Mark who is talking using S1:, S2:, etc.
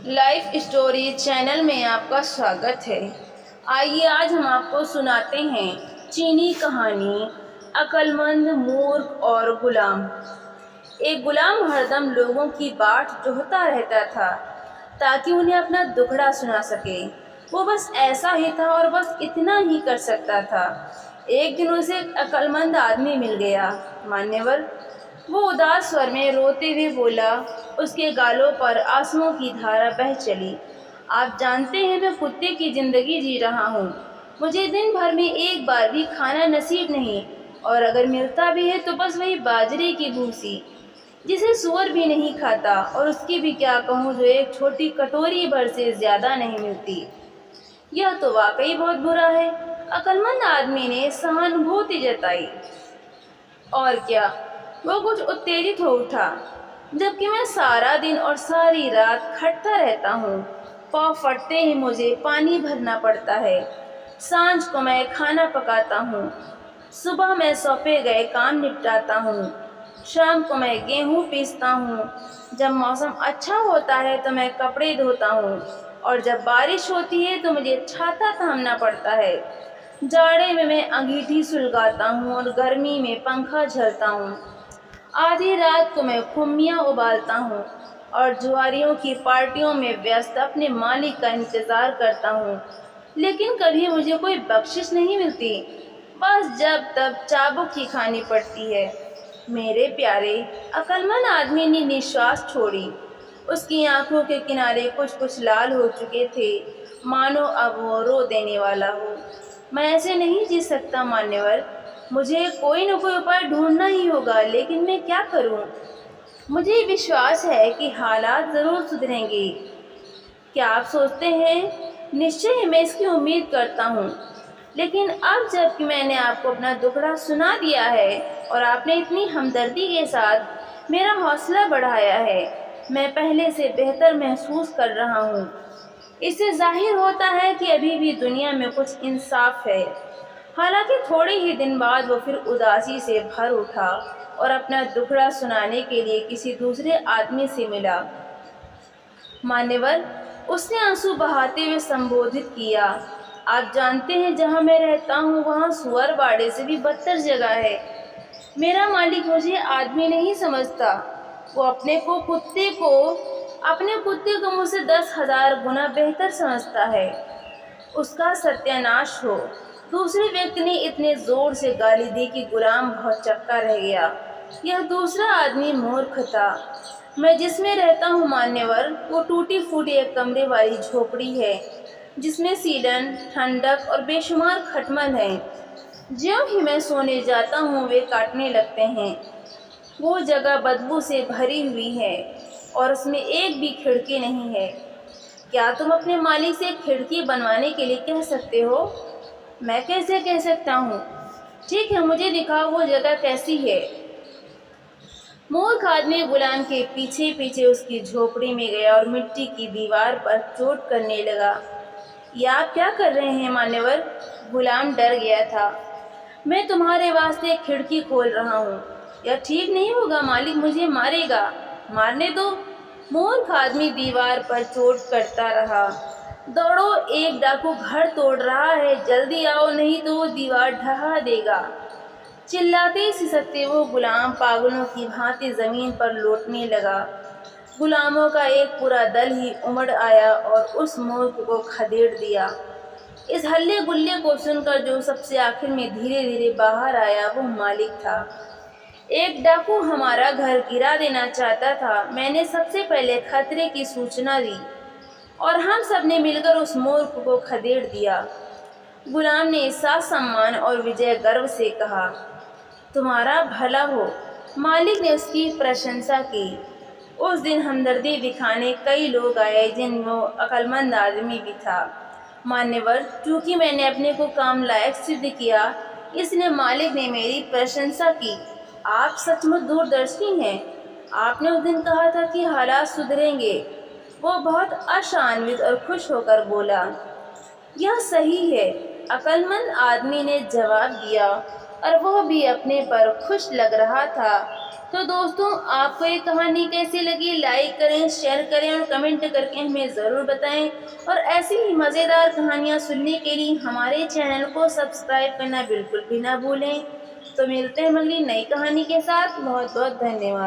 S1: Life story channel میں آپ کا سواگت ہے۔ آئیے آج ہم آپ کو سناتے ہیں چینی کہانی عقل مند، مورخ اور غلام۔ ایک غلام ہر دم لوگوں کی باٹ جوہتا رہتا تھا تاکہ انہیں اپنا دکھڑا سنا سکے۔ وہ بس ایسا ہی تھا اور بس اتنا ہی کر سکتا تھا۔ ایک دن اسے ایک عقل مند آدمی مل گیا۔ مانیور، وہ اداس سور میں روتے ہوئے بولا۔ اس کے گالوں پر آنسوؤں کی دھارا بہہ چلی۔ آپ جانتے ہیں میں کتے کی زندگی جی رہا ہوں۔ مجھے دن بھر میں ایک بار بھی کھانا نصیب نہیں، اور اگر ملتا بھی ہے تو بس وہی باجرے کی بھوسی جسے سور بھی نہیں کھاتا، اور اس کی بھی کیا کہوں جو ایک چھوٹی کٹوری بھر سے زیادہ نہیں ملتی۔ یہ تو واقعی بہت برا ہے، عقل مند آدمی نے سہانبھوتی جتائی۔ اور کیا، وہ کچھ اتےجت ہو اٹھا۔ جبکہ میں سارا دن اور ساری رات کھٹتا رہتا ہوں، پاؤں پھٹتے ہی مجھے پانی بھرنا پڑتا ہے۔ سانجھ کو میں کھانا پکاتا ہوں، صبح میں سونپے گئے کام نپٹاتا ہوں، شام کو میں گیہوں پیستا ہوں، جب موسم اچھا ہوتا ہے تو میں کپڑے دھوتا ہوں، اور جب بارش ہوتی ہے تو مجھے چھاتا تھامنا پڑتا ہے۔ جاڑے میں انگیٹھی سلگاتا ہوں اور گرمی میں پنکھا جھلتا ہوں۔ آدھی رات کو میں کھمیاں ابالتا ہوں اور جواریوں کی پارٹیوں میں ویست اپنے مالک کا انتظار کرتا ہوں، لیکن کبھی مجھے کوئی بخشش نہیں ملتی۔ بس جب تب چابک ہی کھانی پڑتی ہے۔ میرے پیارے، عقل مند آدمی نے نشواس چھوڑی۔ اس کی آنکھوں کے کنارے کچھ لال ہو چکے تھے، مانو اب وہ رو دینے والا ہو۔ میں ایسے نہیں جی سکتا مانیور، مجھے کوئی نہ کوئی اپائے ڈھونڈنا ہی ہوگا، لیکن میں کیا کروں؟ مجھے وشواس ہے کہ حالات ضرور سدھریں گے۔ کیا آپ سوچتے ہیں؟ نشچے ہی میں اس کی امید کرتا ہوں، لیکن اب جب کہ میں نے آپ کو اپنا دکھڑا سنا دیا ہے اور آپ نے اتنی ہمدردی کے ساتھ میرا حوصلہ بڑھایا ہے، میں پہلے سے بہتر محسوس کر رہا ہوں۔ اس سے ظاہر ہوتا ہے کہ ابھی بھی دنیا میں کچھ انصاف ہے۔ حالانکہ تھوڑے ہی دن بعد وہ پھر اداسی سے بھر اٹھا اور اپنا دکھڑا سنانے کے لیے کسی دوسرے آدمی سے ملا۔ مانیور، اس نے آنسو بہاتے ہوئے سمبودھت کیا۔ آپ جانتے ہیں جہاں میں رہتا ہوں وہاں سور باڑے سے بھی بدتر جگہ ہے۔ میرا مالک مجھے آدمی نہیں سمجھتا، وہ اپنے کتے کو مجھ سے 10,000 گنا بہتر سمجھتا ہے۔ اس کا ستیہ ناش ہو۔ دوسرے ویکتی نے اتنے زور سے گالی دی کہ غلام بہت چکا رہ گیا۔ یہ دوسرا آدمی مورخ تھا۔ میں جس میں رہتا ہوں مانیور، وہ ٹوٹی پھوٹی ایک کمرے والی جھوپڑی ہے جس میں سیلن، ٹھنڈک اور بے شمار کھٹمل ہیں۔ جیوں ہی میں سونے جاتا ہوں وہ کاٹنے لگتے ہیں۔ وہ جگہ بدبو سے بھری ہوئی ہے اور اس میں ایک بھی کھڑکی نہیں ہے۔ کیا تم اپنے مالک سے کھڑکی بنوانے کے لیے کہہ سکتے ہو؟ میں کیسے کہہ سکتا ہوں؟ ٹھیک ہے، مجھے دکھاؤ وہ جگہ کیسی ہے۔ مورخ آدمی غلام کے پیچھے پیچھے اس کی جھوپڑی میں گیا اور مٹی کی دیوار پر چوٹ کرنے لگا۔ یہ آپ کیا کر رہے ہیں مانیور؟ غلام ڈر گیا تھا۔ میں تمہارے واسطے کھڑکی کھول رہا ہوں۔ یہ ٹھیک نہیں ہوگا، مالک مجھے مارے گا۔ مارنے دو۔ مورخ آدمی دیوار پر چوٹ کرتا رہا۔ دوڑو، ایک ڈاکو گھر توڑ رہا ہے، جلدی آؤ نہیں تو وہ دیوار ڈھہا دے گا۔ چلاتے سسکتے وہ غلام پاگلوں کی بھانتی زمین پر لوٹنے لگا۔ غلاموں کا ایک پورا دل ہی امڑ آیا اور اس مورخ کو کھدیڑ دیا۔ اس ہلے گلے کو سن کر جو سب سے آخر میں دھیرے دھیرے باہر آیا وہ مالک تھا۔ ایک ڈاکو ہمارا گھر گرا دینا چاہتا تھا۔ میں نے سب سے پہلے خطرے کی سوچنا دی اور ہم سب نے مل کر اس مورخ کو کھدیڑ دیا۔ غلام نے احساس سمان اور وجے گرو سے کہا، تمہارا بھلا ہو۔ مالک نے اس کی پرشنسا کی۔ اس دن ہمدردی دکھانے کئی لوگ آئے جن میں وہ عقل مند آدمی بھی تھا۔ مانیور، چونکہ میں نے اپنے کو کام لائق سدھ کیا اس لیے مالک نے میری پرشنسا کی۔ آپ سچ مچ دوردرشی ہیں۔ آپ نے اس دن کہا تھا کہ حالات سدھریں گے۔ وہ بہت آشانوت اور خوش ہو کر بولا۔ یہ صحیح ہے، عقل مند آدمی نے جواب دیا، اور وہ بھی اپنے پر خوش لگ رہا تھا۔ تو دوستوں آپ کو یہ کہانی کیسی لگی؟ لائک کریں، شیئر کریں اور کمنٹ کر کے ہمیں ضرور بتائیں، اور ایسی ہی مزیدار کہانیاں سننے کے لیے ہمارے چینل کو سبسکرائب کرنا بالکل بھی نہ بھولیں۔ تو ملتے ہیں اگلی نئی کہانی کے ساتھ۔ بہت بہت دھنیہ واد۔